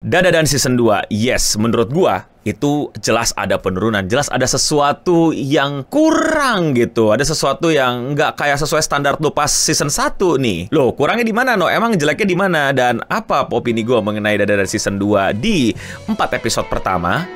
Dada dan season 2, yes, menurut gua itu jelas ada penurunan, jelas ada sesuatu yang kurang gitu. Ada sesuatu yang nggak kayak sesuai standar lu pas season 1 nih. Loh, kurangnya di mana, No? Emang jeleknya di mana? Dan apa opini gua mengenai Dada dan season 2 di 4 episode pertama?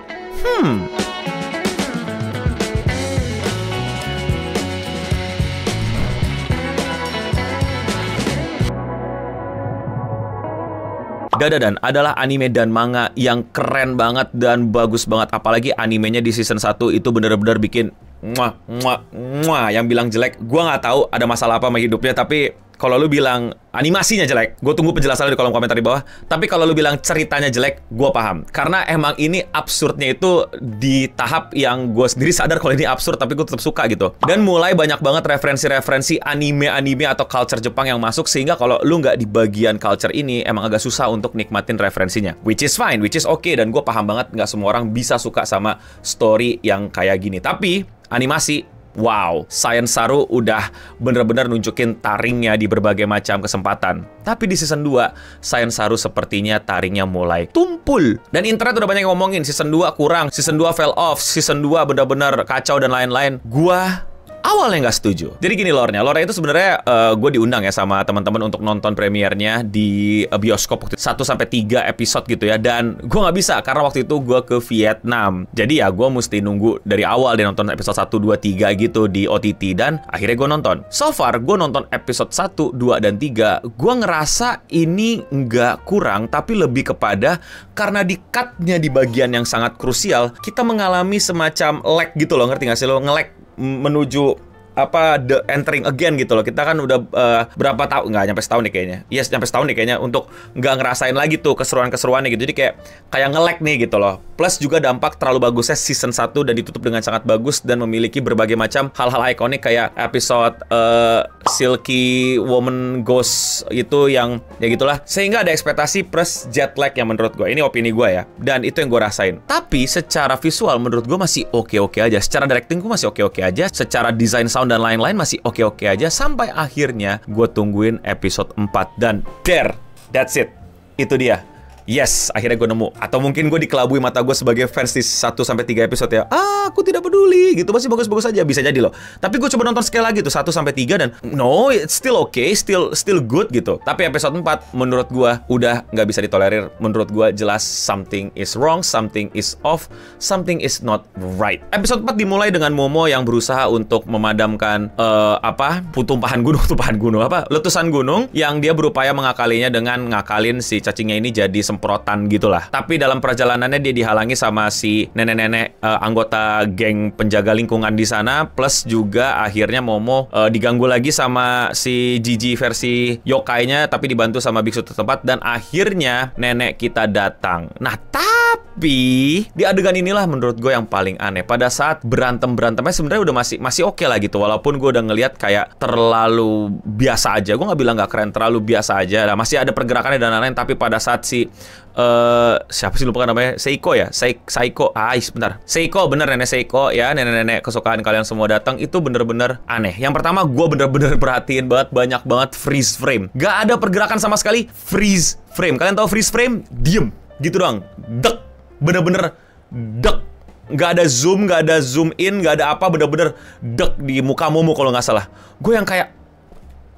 Dadadan adalah anime dan manga yang keren banget dan bagus banget. Apalagi animenya di season 1 itu bener-bener bikin muah, muah, muah. Yang bilang jelek, gua nggak tahu ada masalah apa sama hidupnya. Tapi kalau lu bilang animasinya jelek, gue tunggu penjelasannya di kolom komentar di bawah. Tapi kalau lu bilang ceritanya jelek, gue paham. Karena emang ini absurdnya itu di tahap yang gue sendiri sadar kalau ini absurd, tapi gue tetap suka gitu. Dan mulai banyak banget referensi-referensi anime-anime atau culture Jepang yang masuk, sehingga kalau lu nggak di bagian culture ini, emang agak susah untuk nikmatin referensinya. Which is fine, which is okay. Dan gue paham banget nggak semua orang bisa suka sama story yang kayak gini. Tapi animasi, wow, Science Saru udah bener-bener nunjukin taringnya di berbagai macam kesempatan. Tapi di season 2, Science Saru sepertinya taringnya mulai tumpul. Dan internet udah banyak yang ngomongin, season 2 kurang, season 2 fell off, season 2 bener-bener kacau dan lain-lain. Gua awalnya nggak setuju. Jadi gini lore-nya. Lore itu sebenarnya gue diundang ya sama teman-teman untuk nonton premiernya di bioskop waktu 1-3 episode gitu ya. Dan gue nggak bisa karena waktu itu gue ke Vietnam. Jadi ya gue mesti nunggu dari awal dia nonton episode 1, 2, 3 gitu di OTT. Dan akhirnya gue nonton. So far gue nonton episode 1, 2, dan 3. Gue ngerasa ini nggak kurang, tapi lebih kepada karena di cut-nya di bagian yang sangat krusial, kita mengalami semacam lag gitu loh. Ngerti nggak sih lo? Nge-lag menuju the entering again gitu loh. Kita kan udah berapa tahun, nggak nyampe setahun nih kayaknya. Yes, nyampe setahun nih kayaknya untuk nggak ngerasain lagi tuh keseruan-keseruannya gitu. Jadi kayak nge-lag nih gitu loh. Plus juga dampak terlalu bagusnya season 1 dan ditutup dengan sangat bagus dan memiliki berbagai macam hal-hal ikonik kayak episode Silky Woman Ghost itu yang ya gitulah. Sehingga ada ekspektasi plus jet lag yang menurut gue. Ini opini gue ya. Dan itu yang gue rasain. Tapi secara visual menurut gue masih oke-oke aja. Secara directing gue masih oke-oke aja. Secara desain sound dan lain-lain masih oke-oke aja. Sampai akhirnya gue tungguin episode 4. Dan that's it. Itu dia. Yes, akhirnya gue nemu. Atau mungkin gue dikelabui mata gue sebagai fans di 1-3 episode ya. Aku tidak peduli gitu, masih bagus-bagus aja. Bisa jadi loh. Tapi gue coba nonton sekali lagi tuh 1-3 dan no, it's still okay, still good gitu. Tapi episode 4 menurut gue udah nggak bisa ditolerir. Menurut gue jelas something is wrong, something is off, something is not right. Episode 4 dimulai dengan Momo yang berusaha untuk memadamkan letusan gunung yang dia berupaya mengakalinya dengan ngakalin si cacingnya ini jadi semprotan gitulah. Tapi dalam perjalanannya dia dihalangi sama si nenek-nenek anggota geng penjaga lingkungan di sana. Plus juga akhirnya Momo diganggu lagi sama si Jiji versi yokainya, tapi dibantu sama biksu setempat. Dan akhirnya nenek kita datang. Nah, tapi di adegan inilah menurut gue yang paling aneh. Pada saat berantemnya sebenarnya udah masih oke lah gitu. Walaupun gue udah ngelihat kayak terlalu biasa aja. Gue nggak bilang nggak keren, terlalu biasa aja. Nah, masih ada pergerakannya dan lain-lain. Tapi pada saat si siapa sih lupa namanya? Seiko ya? Seiko. Sebentar. Seiko, bener, nenek Seiko ya. Nenek-nenek kesukaan kalian semua datang. Itu bener-bener aneh. Yang pertama gue bener-bener perhatiin banget. Banyak banget freeze frame. Gak ada pergerakan sama sekali. Freeze frame. Kalian tahu freeze frame? Diem. Gitu doang. Dek. Bener-bener dek. Gak ada zoom in, gak ada apa. Bener-bener dek di muka Momo kalau nggak salah. Gue yang kayak,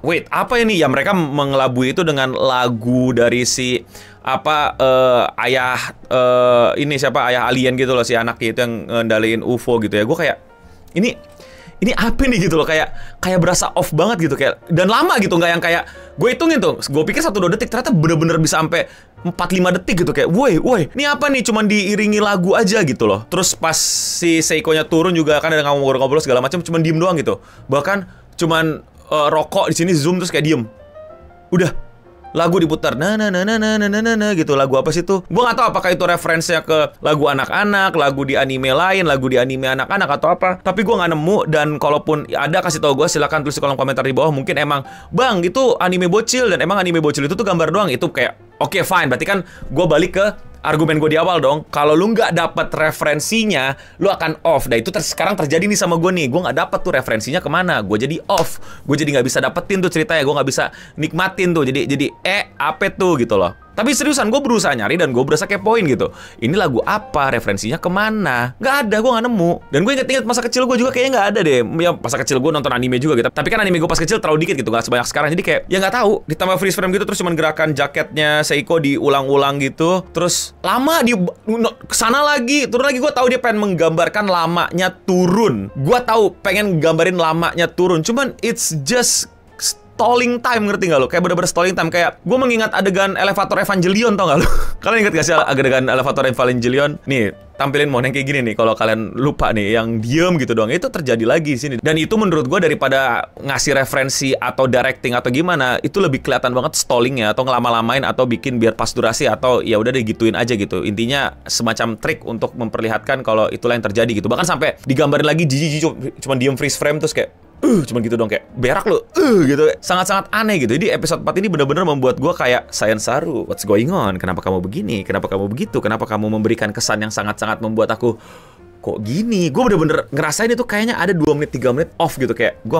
wait, apa ini? Ya mereka mengelabui itu dengan lagu dari si ayah ayah alien gitu loh, si anaknya itu yang ngendaliin UFO gitu ya. Gue kayak ini apa nih gitu loh, kayak berasa off banget gitu, kayak dan lama gitu, nggak yang kayak gue hitungin tuh, gue pikir 1-2 detik, ternyata bener-bener bisa sampai 4-5 detik gitu, kayak woi, ini apa nih, cuman diiringi lagu aja gitu loh. Terus pas si Seiko-nya turun juga kan ada ngobrol-ngobrol segala macam, cuman diem doang gitu. Bahkan cuman rokok di sini zoom terus kayak diem. Udah lagu diputar, gitu. Lagu apa sih tuh? Gue nggak tahu apakah itu referensinya ke lagu anak-anak, lagu di anime lain, lagu di anime anak-anak atau apa. Tapi gue nggak nemu. Dan kalaupun ada, kasih tahu gue, silakan tulis di kolom komentar di bawah. Mungkin emang bang itu anime bocil, dan emang anime bocil itu tuh gambar doang. Itu kayak oke, fine. Berarti kan gue balik ke argumen gue di awal dong. Kalau lu nggak dapet referensinya, lu akan off. Dan itu sekarang terjadi nih sama gue nih. Gue nggak dapet tuh referensinya kemana. Gue jadi off. Gue jadi nggak bisa dapetin tuh ceritanya. Gue nggak bisa nikmatin tuh. Jadi apa tuh gitu loh. Tapi seriusan, gue berusaha nyari dan gue berusaha kepoin gitu. Ini lagu apa, referensinya kemana? Nggak ada, gue nggak nemu. Dan gue inget-inget masa kecil gue juga kayaknya nggak ada deh. Ya masa kecil gue nonton anime juga gitu. Tapi kan anime gue pas kecil terlalu dikit gitu, nggak sebanyak sekarang. Jadi kayak ya nggak tahu. Ditambah freeze frame gitu, terus cuman gerakan jaketnya Seiko diulang-ulang gitu. Terus lama di kesana lagi, turun lagi. Gue tahu dia pengen menggambarkan lamanya turun. Gue tahu pengen gambarin lamanya turun. Cuman it's just stalling time, ngerti gak lo? Kayak bener-bener stalling time. Kayak gue mengingat adegan elevator Evangelion, tau gak lo? Kalian ingat gak sih adegan elevator Evangelion? Nih, tampilin Mon yang kayak gini nih. Kalau kalian lupa nih, yang diem gitu doang, itu terjadi lagi di sini. Dan itu menurut gue daripada ngasih referensi atau directing atau gimana, itu lebih kelihatan banget stallingnya atau ngelama-lamain atau bikin biar pas durasi atau ya udah digituin aja gitu. Intinya semacam trik untuk memperlihatkan kalau itulah yang terjadi gitu. Bahkan sampai digambarin lagi Jiji cuma diem freeze frame terus kayak cuman gitu dong, kayak berak lu gitu. Sangat-sangat aneh gitu. Jadi episode 4 ini benar-benar membuat gue kayak Saru, what's going on? Kenapa kamu begini? Kenapa kamu begitu? Kenapa kamu memberikan kesan yang sangat-sangat membuat aku kok gini? Gue bener-bener ngerasain itu kayaknya ada 2 menit 3 menit off gitu. Kayak gue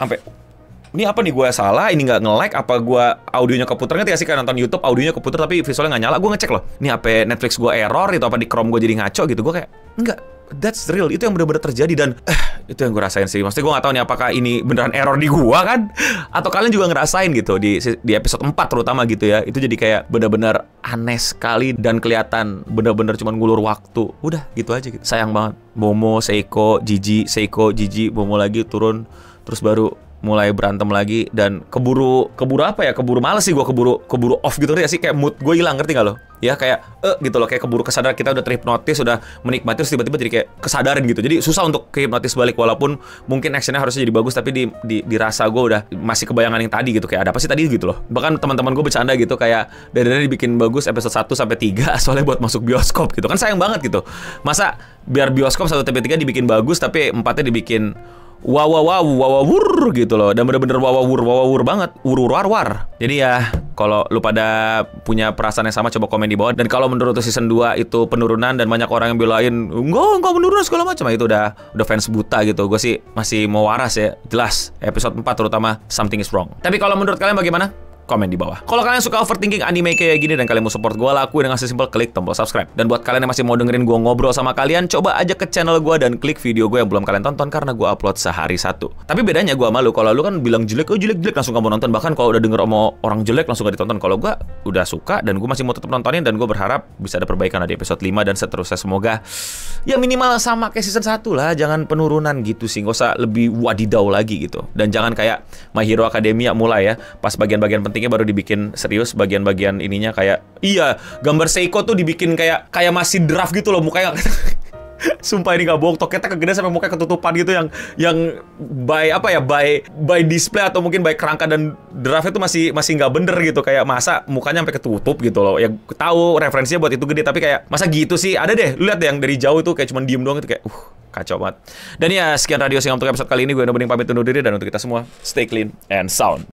sampai ini apa nih, gue salah, ini nggak nge-lag, apa gue audionya keputer? Ngerti gak sih, kayak nonton YouTube audionya keputer tapi visualnya nggak nyala. Gue ngecek loh, ini apa Netflix gue error itu, apa di Chrome gue jadi ngaco gitu. Gue kayak enggak, that's real, itu yang benar-benar terjadi. Dan itu yang gue rasain sih. Maksudnya gue nggak tahu nih apakah ini beneran error di gue kan, atau kalian juga ngerasain gitu di episode 4 terutama gitu ya. Itu jadi kayak benar-benar aneh sekali dan kelihatan benar-benar cuma ngulur waktu. Udah gitu aja gitu. Sayang banget. Momo, Seiko, Jiji, Momo lagi turun, terus baru mulai berantem lagi. Dan keburu apa ya, keburu males sih gue, keburu off gitu ya sih, kayak mood gue hilang, ngerti gak lo? Ya kayak gitu loh, kayak keburu kesadaran. Kita udah terhipnotis, udah menikmati, terus tiba-tiba jadi kayak kesadaran gitu. Jadi susah untuk kehipnotis balik, walaupun mungkin actionnya harusnya jadi bagus, tapi dirasa gue udah masih kebayangan yang tadi gitu, kayak ada apa sih tadi gitu loh. Bahkan teman-teman gue bercanda gitu, kayak dari dibikin bagus episode 1 sampai 3 soalnya buat masuk bioskop gitu. Kan sayang banget gitu. Masa biar bioskop 1 sampai 3 dibikin bagus tapi 4-nya dibikin wawawur gitu loh. Dan bener-bener wawawur banget, war. Jadi ya kalau lu pada punya perasaan yang sama, coba komen di bawah. Dan kalau menurut season 2 itu penurunan dan banyak orang yang belain enggak menurun segala macam, itu udah fans buta gitu. Gue sih masih mau waras ya. Jelas episode 4 terutama something is wrong. Tapi kalau menurut kalian bagaimana? Komen di bawah. Kalau kalian suka overthinking anime kayak gini dan kalian mau support gue, lakuin dengan sesimpel klik tombol subscribe. Dan buat kalian yang masih mau dengerin gue ngobrol sama kalian, coba aja ke channel gue dan klik video gue yang belum kalian tonton, karena gue upload sehari 1. Tapi bedanya gue sama lu, kalau lu kan bilang jelek langsung gak mau nonton. Bahkan kalau udah denger sama orang jelek langsung gak ditonton. Kalau gue udah suka dan gue masih mau tetap nontonin, dan gue berharap bisa ada perbaikan di episode 5 dan seterusnya. Semoga ya minimal sama kayak season 1 lah, jangan penurunan gitu sih. Gak usah lebih wadidau lagi gitu. Dan jangan kayak My Hero Academia mulai ya, pas bagian-bagian pentingnya baru dibikin serius, bagian-bagian ininya kayak gambar Seiko tuh dibikin kayak masih draft gitu loh mukanya. Sumpah ini gak bohong, toketnya kegede sampai mukanya ketutupan gitu, yang by display atau mungkin by kerangka dan draftnya tuh masih nggak bener gitu. Kayak masa mukanya sampai ketutup gitu loh. Ya tahu referensinya buat itu gede, tapi kayak masa gitu sih. Ada deh, lu lihat deh yang dari jauh itu kayak cuma diem doang itu, kayak kacau banget. Dan ya sekian Radio Singa untuk episode kali ini. Gue udah pamit undur diri, dan untuk kita semua stay clean and sound.